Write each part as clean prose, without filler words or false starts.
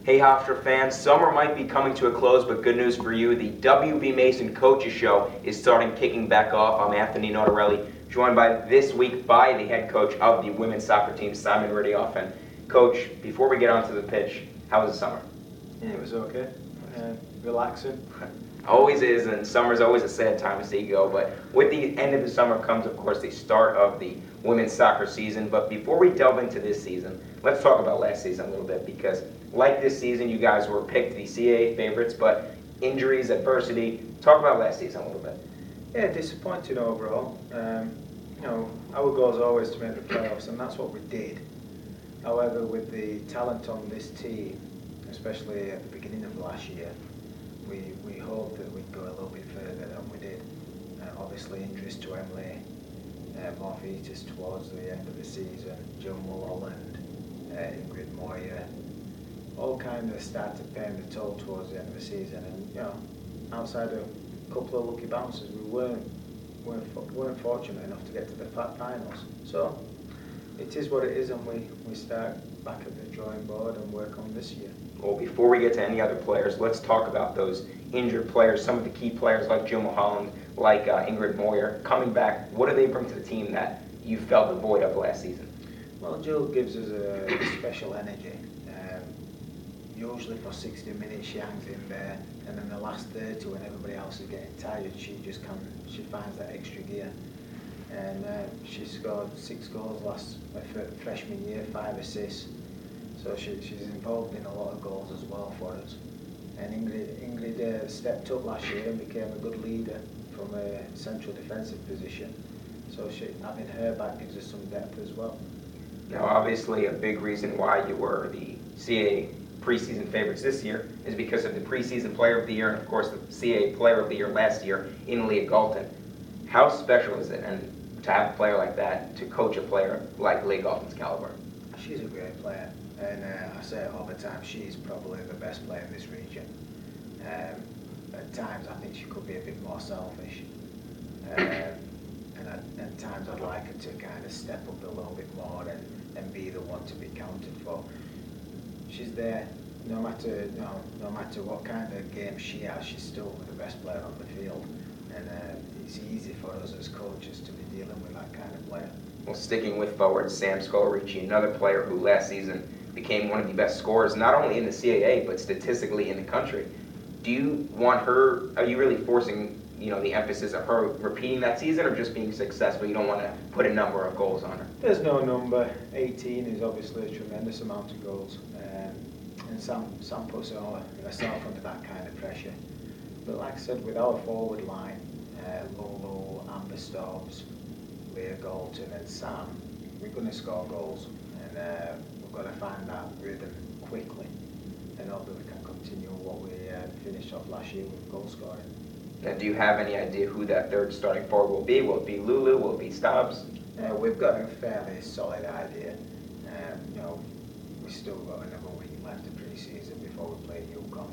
Hey Hofstra fans, summer might be coming to a close, but good news for you. The W.B. Mason Coaches Show is starting kicking back off. I'm Anthony Notarelli, joined this week by the head coach of the women's soccer team, Simon Riddiough. And Coach, before we get onto the pitch, how was the summer? Yeah, it was okay. Relaxing. Always is, and summer's always a sad time to see go. But with the end of the summer comes, of course, the start of the women's soccer season. But before we delve into this season, let's talk about last season a little bit, because like this season, you guys were picked the CAA favorites, but injuries, adversity. Talk about last season a little bit. Yeah, disappointing overall. Our goal is always to make the playoffs, and that's what we did. However, with the talent on this team, especially at the beginning of last year, we hoped that we'd go a little bit further than we did. Obviously, injuries to Emily, more fetus towards the end of the season, Joan Mulholland, Ingrid Moyer, all kind of started paying the toll towards the end of the season. And outside of a couple of lucky bounces, we weren't fortunate enough to get to the finals. So it is what it is, and we start back at the drawing board and work on this year. Well, before we get to any other players, let's talk about those injured players, some of the key players like Jill Mulholland, like Ingrid Moyer, coming back. What do they bring to the team that you felt the void of last season? Well, Jill gives us a special energy. Usually for 60 minutes she hangs in there, and then the last 30 when everybody else is getting tired, she finds that extra gear. And she scored 6 goals last freshman year, 5 assists. So she's involved in a lot of goals as well for us. And Ingrid stepped up last year and became a good leader from a central defensive position. So having her back gives us some depth as well. Now, obviously, a big reason why you were the CAA preseason favorites this year is because of the preseason player of the year and, of course, the CAA player of the year last year in Leah Galton. How special is it, and to have a player like that, to coach a player like Leah Galton's caliber? She's a great player, and I say it all the time, she's probably the best player in this region. At times I think she could be a bit more selfish, and at times I'd like her to kind of step up a little bit more and be the one to be counted for. She's there, no matter what kind of game she has, she's still the best player on the field, and it's easy for us as coaches to be dealing with that kind of player. Well, sticking with forward, Sam Scolarici, another player who last season became one of the best scorers, not only in the CAA, but statistically in the country. Do you want her, are you really forcing the emphasis of her repeating that season, or just being successful? You don't want to put a number of goals on her? There's no number. 18 is obviously a tremendous amount of goals, and Sam puts herself under that kind of pressure. But like I said, with our forward line, Lolo, Amber Stobbs, Leah Galton and Sam, we're going to score goals, and we've got to find that rhythm quickly, and hopefully we can continue what we finished off last year with goal scoring. Now, do you have any idea who that third starting forward will be? Will it be Lulu? Will it be Stobbs? We've got a fairly solid idea. We've still got another week left of pre-season before we play Yukon,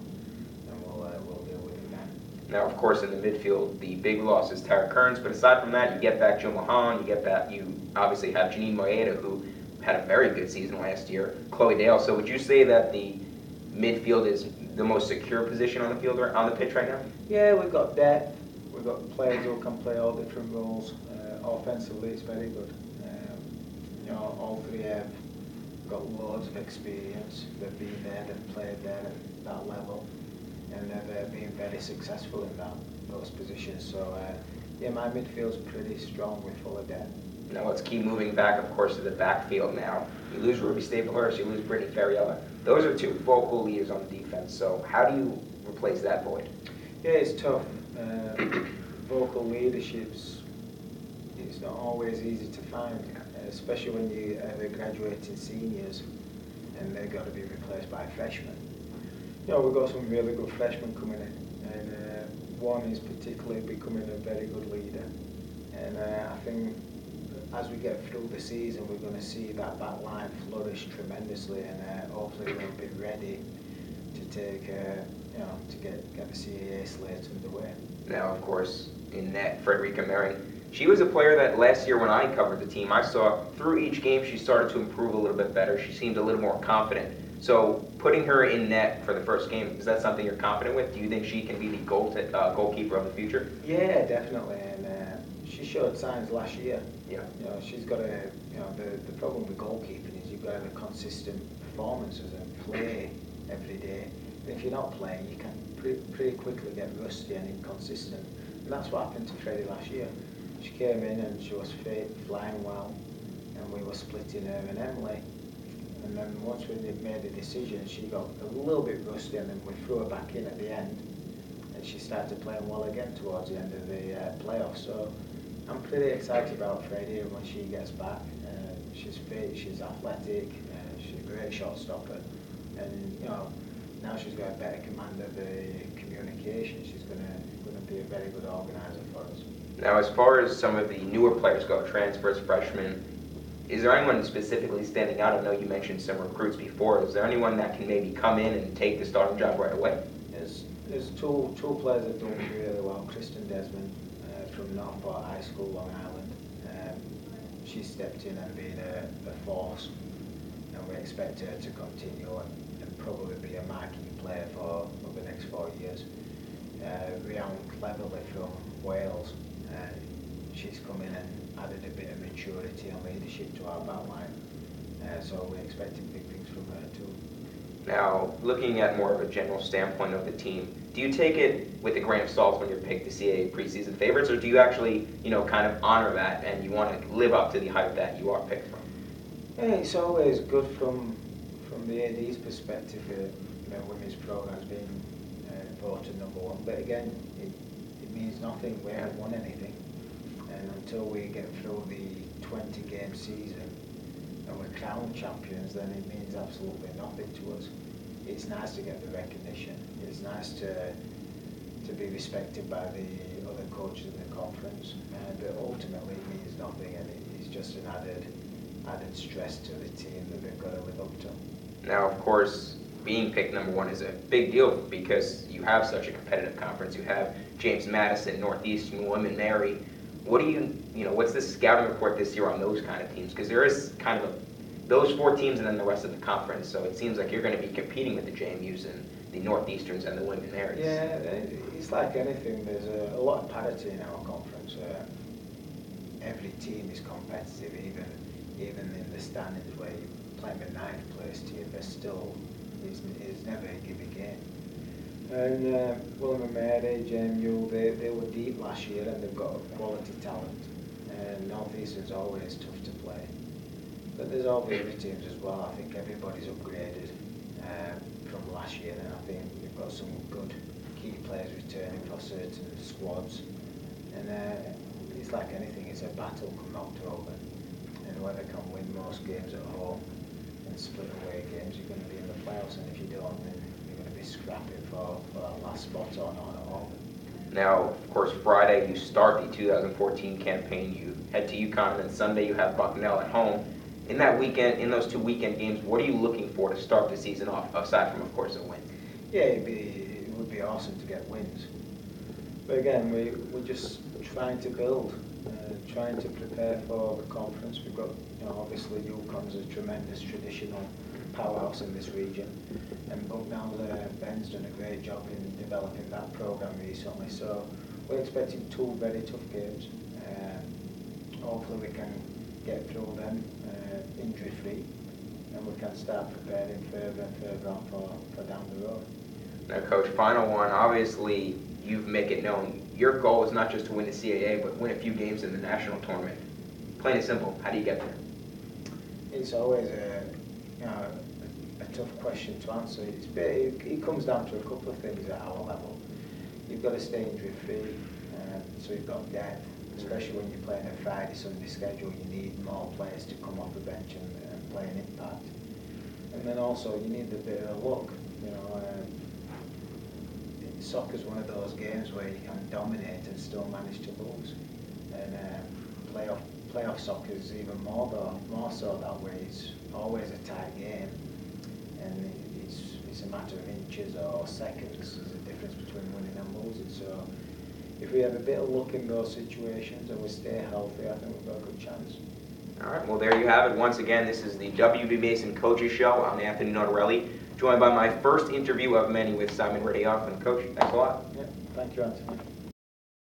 and we'll deal with it then. Now, of course, in the midfield, the big loss is Tara Kearns, but aside from that, you get back Jill Mahan, you obviously have Janine Moeda, who had a very good season last year, Chloe Dale. So would you say that the midfield is the most secure position on the field or on the pitch right now? Yeah, we've got depth. We've got players who can play all different roles. Offensively, it's very good. All three have got loads of experience. They've been there, they've played there at that level, and they've been very successful in those positions. So, my midfield's pretty strong with full of depth. Now let's keep moving back, of course, to the backfield now. You lose Ruby Staplehurst, you lose Brittany Ferriella. Those are two vocal leaders on the defense. So how do you replace that void? Yeah, it's tough. Vocal leaderships, it's not always easy to find, especially when you have the graduating seniors and they've got to be replaced by freshmen. We've got some really good freshmen coming in, and one is particularly becoming a very good leader. And I think as we get through the season, we're going to see that back line flourish tremendously, and hopefully we'll be ready to take, to get the CAA slate underway. Now, of course, in net, Frederica Mary. She was a player that last year when I covered the team, I saw through each game she started to improve a little bit better. She seemed a little more confident. So putting her in net for the first game, is that something you're confident with? Do you think she can be the goalkeeper of the future? Yeah, definitely, and she showed signs last year. Yeah. You know, she's got the problem with goalkeeping is you've got to have a consistent performances and play every day. And if you're not playing, you can pretty quickly get rusty and inconsistent. And that's what happened to Freddie last year. She came in and she was fit, flying well, and we were splitting her and Emily. And then once we made a decision, she got a little bit rusty, and then we threw her back in at the end, and she started playing well again towards the end of the playoffs. So I'm pretty excited about Freddie when she gets back. She's fit, she's athletic, she's a great shot stopper, and you know now she's got a better command of the communication. She's going to be a very good organizer for us. Now, as far as some of the newer players go, transfers, freshmen, is there anyone specifically standing out? I know you mentioned some recruits before. Is there anyone that can maybe come in and take the starting job right away? There's two players that done really well. Kristen Desmond from Northport High School, Long Island. She stepped in and been a force, and we expect her to continue and probably be a marquee player for the next 4 years. Riddiough Cleverly from Wales. She's come in and added a bit of maturity and leadership to our backline. So we're expecting big things from her too. Now, looking at more of a general standpoint of the team, do you take it with a grain of salt when you're picked to see a preseason favorites, or do you actually, kind of honor that and you want to live up to the hype that you are picked from? Yeah, it's always good from the AD's perspective. Women's program's being voted #1, but again, it means nothing. We haven't won anything, and until we get through the 20-game season and we're crowned champions, then it means absolutely nothing to us. It's nice to get the recognition. It's nice to be respected by the other coaches in the conference, but ultimately it means nothing, and it's just an added stress to the team that they've got to live up to. Now, of course, being picked #1 is a big deal because you have such a competitive conference. You have James Madison, Northeastern, William & Mary. What do what's the scouting report this year on those kind of teams? Because there is kind of those 4 teams and then the rest of the conference. So it seems like you're going to be competing with the JMUs and the Northeasterns and the William & Marys. Yeah, it's like anything. There's a lot of parity in our conference. Every team is competitive, even in the standings where you play the 9th place team. There's still it's never a given game. And William & Mary, JMU, they were deep last year and they've got quality talent. And Northeastern's always tough to play. But there's all the other teams as well. I think everybody's upgraded from last year, and I think we've got some good key players returning for certain squads. And it's like anything, it's a battle come October. And whoever can win most games at home and split away games, you're going to be in the playoffs, and if you don't, then you're going to be scrapping for that last spot on at home. Now, of course, Friday you start the 2014 campaign. You head to UConn, and then Sunday you have Bucknell at home. In those 2 weekend games, what are you looking for to start the season off, aside from, of course, a win? Yeah, it would be awesome to get wins. But again, we're just trying to build, trying to prepare for the conference. We've got, obviously UConn's a tremendous traditional powerhouse in this region, and Bucknell's Ben's done a great job in developing that program recently. So we're expecting 2 very tough games. Hopefully we can get through them injury free, and we can start preparing further and further on for down the road. Now, Coach, final one. Obviously, you make it known your goal is not just to win the CAA, but win a few games in the national tournament. Plain and simple, how do you get there? It's always a tough question to answer. It comes down to a couple of things at our level. You've got to stay injury free, so you've got depth. Especially when you're playing a Friday, Sunday schedule, you need more players to come off the bench and play an impact. And then also, you need a bit of luck. Soccer's one of those games where you can dominate and still manage to lose. And playoff soccer is even more so that way. It's always a tight game, and it's a matter of inches or seconds. There's a difference between winning and losing. So if we have a bit of luck in those situations and we stay healthy, I think we've got a good chance. All right, well, there you have it. Once again, this is the WB Mason Coaches Show. I'm Anthony Notarelli, joined by my first interview of many with Simon Riddiough. And Coach, thanks a lot. Yeah, thank you, Anthony.